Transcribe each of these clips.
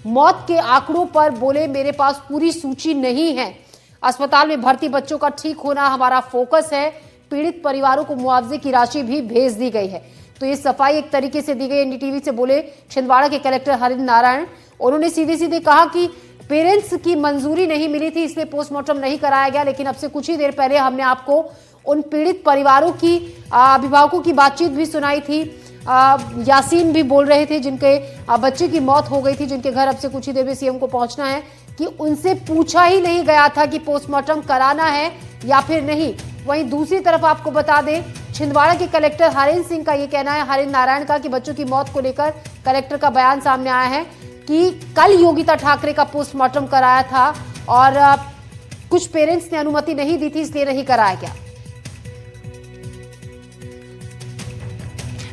मौत के आंकड़ों पर बोले मेरे पास पूरी सूची नहीं है। अस्पताल में भर्ती बच्चों का ठीक होना हमारा फोकस है। पीड़ित परिवारों को मुआवजे की राशि भी भेज दी गई है। तो ये सफाई एक तरीके से दी गई एनडीटीवी से बोले छिंदवाड़ा के कलेक्टर हरिंद्र नारायण। उन्होंने सीधे सीधे कहा कि पेरेंट्स की मंजूरी नहीं मिली थी, इसलिए पोस्टमार्टम नहीं कराया गया। लेकिन अब से कुछ ही देर पहले हमने आपको उन पीड़ित परिवारों की अभिभावकों की बातचीत भी सुनाई थी। यासीन भी बोल रहे थे जिनके बच्चे की मौत हो गई थी, जिनके घर अब से कुछ ही देर में सीएम को पहुंचना है, कि उनसे पूछा ही नहीं गया था कि पोस्टमार्टम कराना है या फिर नहीं। वहीं दूसरी तरफ आपको बता दें, छिंदवाड़ा के कलेक्टर हरेंद्र सिंह का ये कहना है, हरेंद्र नारायण का, कि बच्चों की मौत को लेकर कलेक्टर का बयान सामने आया है कि कल योगिता ठाकरे का पोस्टमार्टम कराया था और कुछ पेरेंट्स ने अनुमति नहीं दी थी, इसलिए नहीं कराया गया।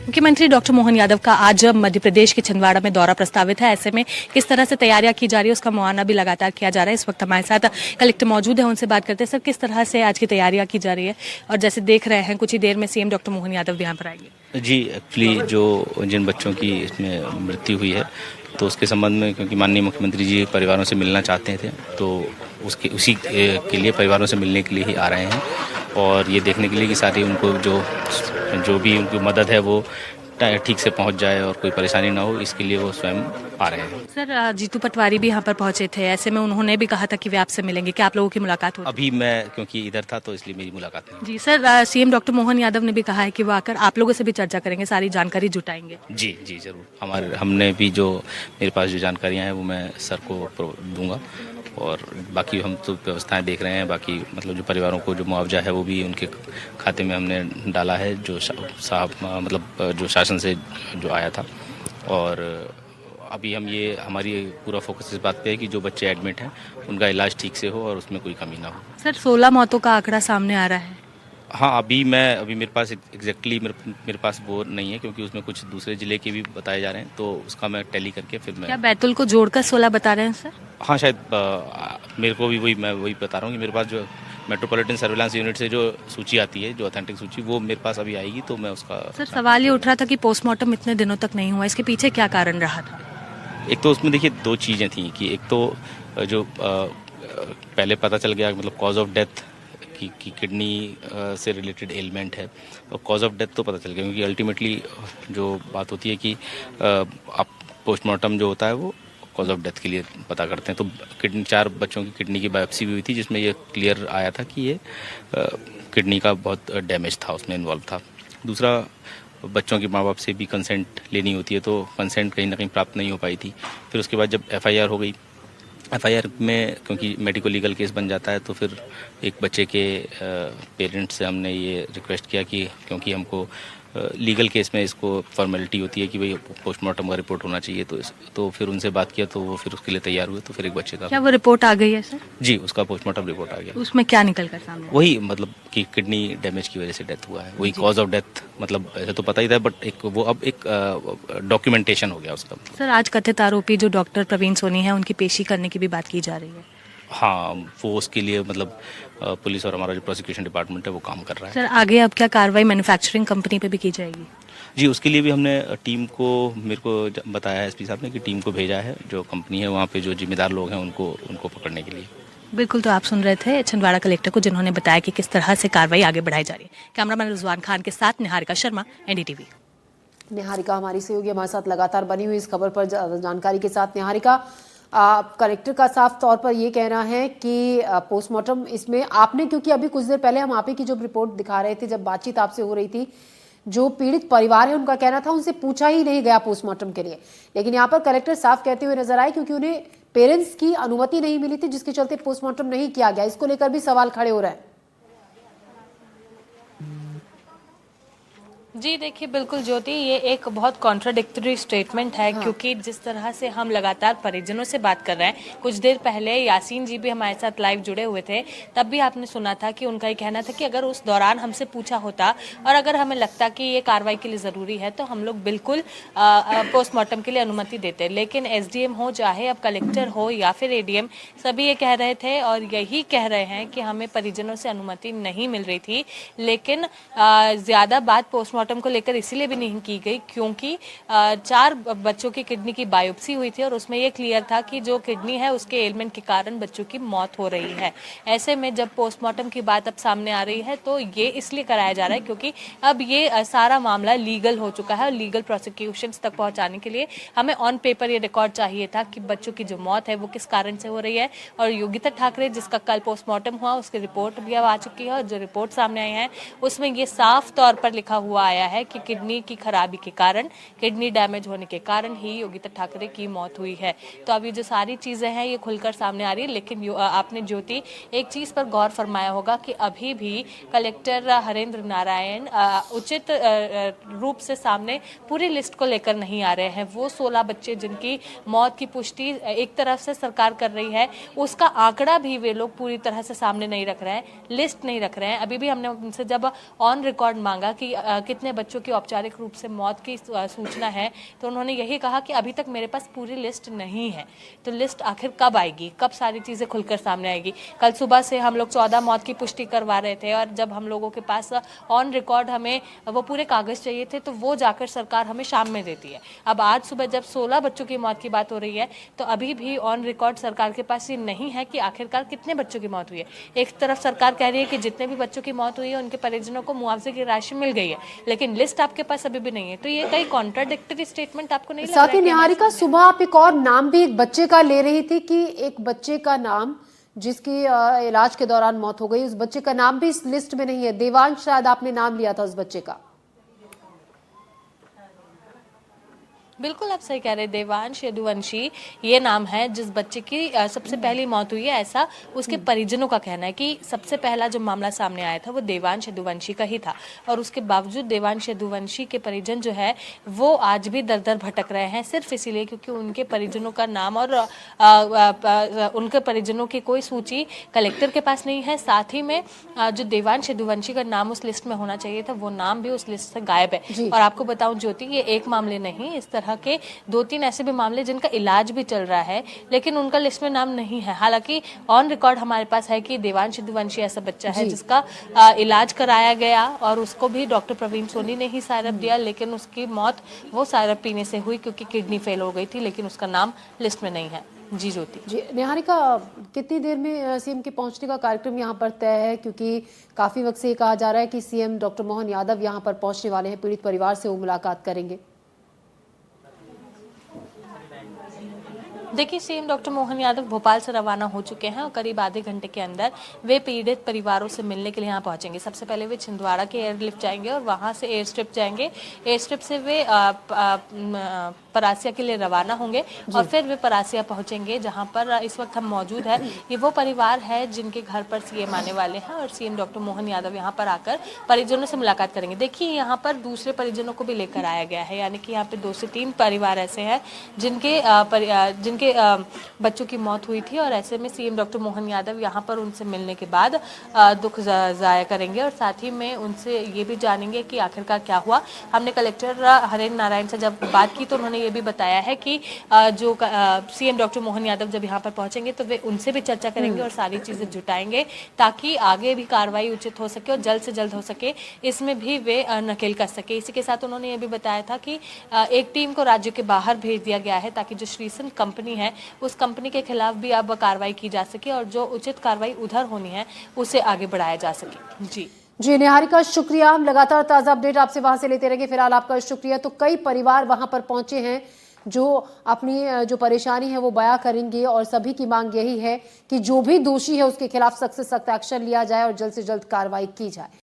मुख्यमंत्री डॉक्टर मोहन यादव का आज मध्य प्रदेश के छिंदवाड़ा में दौरा प्रस्तावित है। ऐसे में किस तरह से तैयारियां की जा रही है उसका मुआयना भी लगातार किया जा रहा है। इस वक्त हमारे साथ कलेक्टर मौजूद है, उनसे बात करते हैं। सर, किस तरह से आज की तैयारियां की जा रही है? और जैसे देख रहे हैं कुछ ही देर में सीएम डॉक्टर मोहन यादव भी यहाँ पर आएंगे। जी, एक्चुअली जिन बच्चों की इसमें मृत्यु हुई है तो उसके संबंध में, क्योंकि माननीय मुख्यमंत्री जी परिवारों से मिलना चाहते थे, तो उसी के लिए परिवारों से मिलने के लिए ही आ रहे हैं और ये देखने के लिए कि सारी उनको जो भी उनकी मदद है वो ठीक से पहुंच जाए और कोई परेशानी ना हो, इसके लिए वो स्वयं आ रहे हैं। सर, जीतू पटवारी भी यहाँ पर पहुंचे थे, ऐसे में उन्होंने भी कहा था कि वे आपसे मिलेंगे। क्या आप लोगों की मुलाकात हुई? अभी मैं क्योंकि इधर था तो इसलिए मेरी मुलाकात नहीं। जी sir, CM doctor Mohan Yadav ने भी कहा है कि वो आकर आप लोगों से भी चर्चा करेंगे, सारी जानकारी जुटाएंगे। जी जी जरूर। हमने भी जो मेरे पास जो जानकारियाँ हैं वो मैं सर को दूंगा और बाकी हम तो व्यवस्थाएं देख रहे हैं। बाकी मतलब जो परिवारों को जो मुआवजा है वो भी उनके खाते में हमने डाला है, जो जो शासन से जो आया था। और अभी हमारी पूरा फोकस इस बात पे है कि जो बच्चे एडमिट हैं उनका इलाज ठीक से हो और उसमें कोई कमी ना हो। सर, 16 मौतों का आंकड़ा सामने आ रहा है। हाँ, अभी मेरे पास एग्जैक्टली मेरे पास वो नहीं है, क्योंकि उसमें कुछ दूसरे जिले के भी बताए जा रहे हैं, तो उसका मैं टैली करके फिर मैं। क्या बैतूल को जोड़कर 16 बता रहे हैं सर? हाँ, शायद मेरे को भी मैं वही बता रहा हूँ कि मेरे पास जो मेट्रोपॉलिटन सर्विलांस यूनिट से जो सूची आती है, जो ऑथेंटिक सूची, वो मेरे पास अभी आएगी तो मैं उसका। सर, सवाल ये उठ रहा था कि पोस्टमार्टम इतने दिनों तक नहीं हुआ, इसके पीछे क्या कारण रहा था? एक तो उसमें देखिए दो चीज़ें थी कि एक तो जो पहले पता चल गया, मतलब कॉज ऑफ डेथ की किडनी से रिलेटेड एलिमेंट है, और कॉज ऑफ डेथ तो पता चल गया, क्योंकि अल्टीमेटली जो बात होती है कि आप पोस्टमार्टम जो होता है वो कॉज ऑफ डेथ के लिए पता करते हैं। तो 4 बच्चों की किडनी की बायोप्सी भी हुई थी, जिसमें ये क्लियर आया था कि ये किडनी का बहुत डैमेज था, उसमें इन्वॉल्व था। दूसरा, बच्चों के माँ बाप से भी कंसेंट लेनी होती है, तो कंसेंट कहीं ना कहीं प्राप्त नहीं हो पाई थी। फिर उसके बाद जब एफआईआर हो गई, एफआईआर में क्योंकि मेडिको लीगल केस बन जाता है, तो फिर एक बच्चे के पेरेंट्स से हमने ये रिक्वेस्ट किया कि क्योंकि हमको लीगल केस में इसको फॉर्मेलिटी होती है कि भाई पोस्टमार्टम का रिपोर्ट होना चाहिए, तो फिर उनसे बात किया, तो वो फिर उसके लिए तैयार हुए। तो फिर एक बच्चे का। क्या वो रिपोर्ट आ गई है सर? जी, उसका पोस्टमार्टम रिपोर्ट आ गया। उसमें क्या निकल कर सामने? वही मतलब कि किडनी डैमेज की वजह से डेथ हुआ है, वही कॉज ऑफ डेथ। मतलब ऐसे तो पता ही था, बट एक डॉक्यूमेंटेशन हो गया उसका। सर, आज कथित आरोपी जो डॉक्टर प्रवीण सोनी है, उनकी पेशी करने की भी बात की जा रही है। हाँ, वो उसके लिए मतलब पुलिस और हमारा जो प्रोसिक्यूशन डिपार्टमेंट है वो काम कर रहा है। सर, आगे अब क्या कार्रवाई मैन्युफैक्चरिंग कंपनी पे भी की जाएगी? जी, उसके लिए भी हमने टीम को, मेरे को बताया है एसपी साहब ने कि टीम को भेजा है, जो कंपनी है वहाँ पे जो जिम्मेदार लोग हैं उनको पकड़ने के लिए। बिल्कुल, तो आप सुन रहे थे छिंदवाड़ा कलेक्टर को, जिन्होंने बताया कि किस तरह से कार्रवाई आगे बढ़ाई जा रही है। कैमरामैन रिजवान खान के साथ निहारिका शर्मा, एनडीटीवी। निहारिका हमारी सहयोगी हमारे साथ लगातार बनी हुई इस खबर पर जानकारी के साथ। निहारिका, कलेक्टर का साफ तौर पर ये कहना है कि पोस्टमार्टम इसमें आपने, क्योंकि अभी कुछ देर पहले हम आप ही की जो रिपोर्ट दिखा रहे थे, जब बातचीत आपसे हो रही थी, जो पीड़ित परिवार है उनका कहना था उनसे पूछा ही नहीं गया पोस्टमार्टम के लिए। लेकिन यहाँ पर कलेक्टर साफ कहते हुए नजर आए, क्योंकि उन्हें पेरेंट्स की अनुमति नहीं मिली थी, जिसके चलते पोस्टमार्टम नहीं किया गया। इसको लेकर भी सवाल खड़े हो रहे हैं। जी देखिए, बिल्कुल ज्योति, ये एक बहुत कॉन्ट्राडिक्टरी स्टेटमेंट है। हाँ। क्योंकि जिस तरह से हम लगातार परिजनों से बात कर रहे हैं, कुछ देर पहले यासीन जी भी हमारे साथ लाइव जुड़े हुए थे, तब भी आपने सुना था कि उनका ये कहना था कि अगर उस दौरान हमसे पूछा होता और अगर हमें लगता कि ये कार्रवाई के लिए ज़रूरी है तो हम लोग बिल्कुल पोस्टमार्टम के लिए अनुमति देते। लेकिन एसडीएम हो, चाहे अब कलेक्टर हो या फिर एडीएम, सभी ये कह रहे थे और यही कह रहे हैं कि हमें परिजनों से अनुमति नहीं मिल रही थी। लेकिन ज़्यादा बात पोस्टमार्टम पोस्टमार्टम को लेकर इसीलिए भी नहीं की गई क्योंकि 4 बच्चों की किडनी की बायोप्सी हुई थी और उसमें ये क्लियर था कि जो किडनी है उसके एलिमेंट के कारण बच्चों की मौत हो रही है। ऐसे में जब पोस्टमार्टम की बात अब सामने आ रही है तो ये इसलिए कराया जा रहा है क्योंकि अब ये सारा मामला लीगल हो चुका है और लीगल प्रोसिक्यूशन तक पहुंचाने के लिए हमें ऑन पेपर ये रिकॉर्ड चाहिए था कि बच्चों की जो मौत है वो किस कारण से हो रही है। और योगिता ठाकरे जिसका कल पोस्टमार्टम हुआ उसकी रिपोर्ट भी अब आ चुकी है और जो रिपोर्ट सामने आई है उसमें ये साफ तौर पर लिखा हुआ आया है कि किडनी की खराबी के कारण, किडनी डैमेज होने के कारण ही योगिता ठाकरे की मौत हुई है। तो अब ये जो सारी चीजें हैं ये खुलकर सामने आ रही है। लेकिन आपने ज्योति एक चीज पर गौर फरमाया होगा कि अभी भी कलेक्टर हरेंद्र नारायण उचित रूप से सामने पूरी लिस्ट को लेकर नहीं आ रहे हैं। वो 16 बच्चे जिनकी मौत की पुष्टि एक तरफ से सरकार कर रही है उसका आंकड़ा भी वे लोग पूरी तरह से सामने नहीं रख रहे हैं, लिस्ट नहीं रख रहे हैं। अभी भी हमने उनसे जब ऑन रिकॉर्ड मांगा कि कितने बच्चों की औपचारिक रूप से मौत की सूचना है तो उन्होंने यही कहा कि अभी तक मेरे पास पूरी लिस्ट नहीं है। तो लिस्ट आखिर कब आएगी, कब सारी चीजें खुलकर सामने आएगी? कल सुबह से हम लोग 14 मौत की पुष्टि करवा रहे थे और जब हम लोगों के पास ऑन रिकॉर्ड हमें वो पूरे कागज चाहिए थे तो वो जाकर सरकार हमें शाम में देती है। अब आज सुबह जब 16 बच्चों की मौत की बात हो रही है तो अभी भी ऑन रिकॉर्ड सरकार के पास ये नहीं है कि आखिरकार कितने बच्चों की मौत हुई है। एक तरफ सरकार कह रही है कि जितने भी बच्चों की मौत हुई है उनके परिजनों को मुआवजे की राशि मिल गई है, लेकिन लिस्ट आपके पास अभी भी नहीं है। तो ये कई कॉन्ट्राडिक्टरी स्टेटमेंट आपको नहीं लग रहा है? साथ ही निहारिका, सुबह आप एक और नाम भी एक बच्चे का ले रही थी कि एक बच्चे का नाम जिसकी इलाज के दौरान मौत हो गई, उस बच्चे का नाम भी इस लिस्ट में नहीं है। देवांश शायद आपने नाम लिया था उस बच्चे का। बिल्कुल आप सही कह रहे हैं, देवांश यदुवंशी ये नाम है जिस बच्चे की सबसे पहली मौत हुई है। ऐसा उसके परिजनों का कहना है कि सबसे पहला जो मामला सामने आया था वो देवांश यदुवंशी का ही था और उसके बावजूद देवांश यदुवंशी के परिजन जो है वो आज भी दर दर भटक रहे हैं सिर्फ इसीलिए क्योंकि उनके परिजनों का नाम और उनके परिजनों की कोई सूची कलेक्टर के पास नहीं है। साथ ही में जो देवांश यदुवंशी का नाम उस लिस्ट में होना चाहिए था वो नाम भी उस लिस्ट से गायब है। और आपको बताऊं ज्योति, ये एक मामले नहीं, इस तरह के 2-3 ऐसे भी मामले जिनका इलाज भी चल रहा है लेकिन उनका लिस्ट में नाम नहीं है। हालांकि ऑन रिकॉर्ड हमारे पास है कि देवांश यदुवंशी ऐसा बच्चा है जिसका इलाज कराया गया और उसको भी डॉक्टर प्रवीण सोनी ने ही सायरप दिया, लेकिन उसकी मौत वो सायरप पीने से हुई क्योंकि किडनी फेल हो गई थी, लेकिन उसका नाम लिस्ट में नहीं है। जी ज्योति। जी निहारिका, कितनी देर में सीएम के पहुंचने का कार्यक्रम यहां पर तय है? क्योंकि काफी वक्त से ये कहा जा रहा है कि सीएम डॉक्टर मोहन यादव यहां पर पहुंचने वाले हैं, पीड़ित परिवार से वो मुलाकात करेंगे। देखिए, सीएम डॉक्टर मोहन यादव भोपाल से रवाना हो चुके हैं और करीब आधे घंटे के अंदर वे पीड़ित परिवारों से मिलने के लिए यहाँ पहुंचेंगे। सबसे पहले वे छिंदवाड़ा के एयरलिफ्ट जाएंगे और वहां से एयर स्ट्रिप जाएंगे। एयर स्ट्रिप से वे परासिया के लिए रवाना होंगे और फिर वे परासिया पहुंचेंगे जहां पर इस वक्त हम मौजूद है। ये वो परिवार है जिनके घर पर सीएम आने वाले हैं और सीएम डॉक्टर मोहन यादव यहाँ पर आकर परिजनों से मुलाकात करेंगे। देखिए, यहाँ पर दूसरे परिजनों को भी लेकर आया गया है, यानी कि यहाँ पे 2 से 3 परिवार ऐसे हैं जिनके बच्चों की मौत हुई थी और ऐसे में सीएम डॉक्टर मोहन यादव यहाँ पर उनसे मिलने के बाद दुख जाया करेंगे और साथ ही में उनसे ये भी जानेंगे कि आखिरकार क्या हुआ। हमने कलेक्टर हरेंद्र नारायण से जब बात की तो उन्होंने ये भी बताया है कि जो सीएम डॉक्टर मोहन यादव जब यहाँ पर पहुंचेंगे तो वे उनसे भी चर्चा करेंगे और सारी चीजें जुटाएंगे ताकि आगे भी कार्रवाई उचित हो सके और जल्द से जल्द हो सके, इसमें भी वे नकेल कस सके। इसी के साथ उन्होंने ये भी बताया था कि एक टीम को राज्य के बाहर भेज दिया गया है ताकि जो श्रीसन कंपनी है उस कंपनी के खिलाफ भी अब कार्रवाई की जा सके और जो उचित कार्रवाई उधर होनी है उसे आगे बढ़ाया जा सके। जी निहारिका, शुक्रिया। हम लगातार ताजा अपडेट आपसे वहां से लेते रहेंगे। फिलहाल आपका शुक्रिया। तो कई परिवार वहां पर पहुंचे हैं जो अपनी जो परेशानी है वो बयां करेंगे और सभी की मांग यही है कि जो भी दोषी है उसके खिलाफ सख्त से सख्त एक्शन लिया जाए और जल्द से जल्द कार्रवाई की जाए।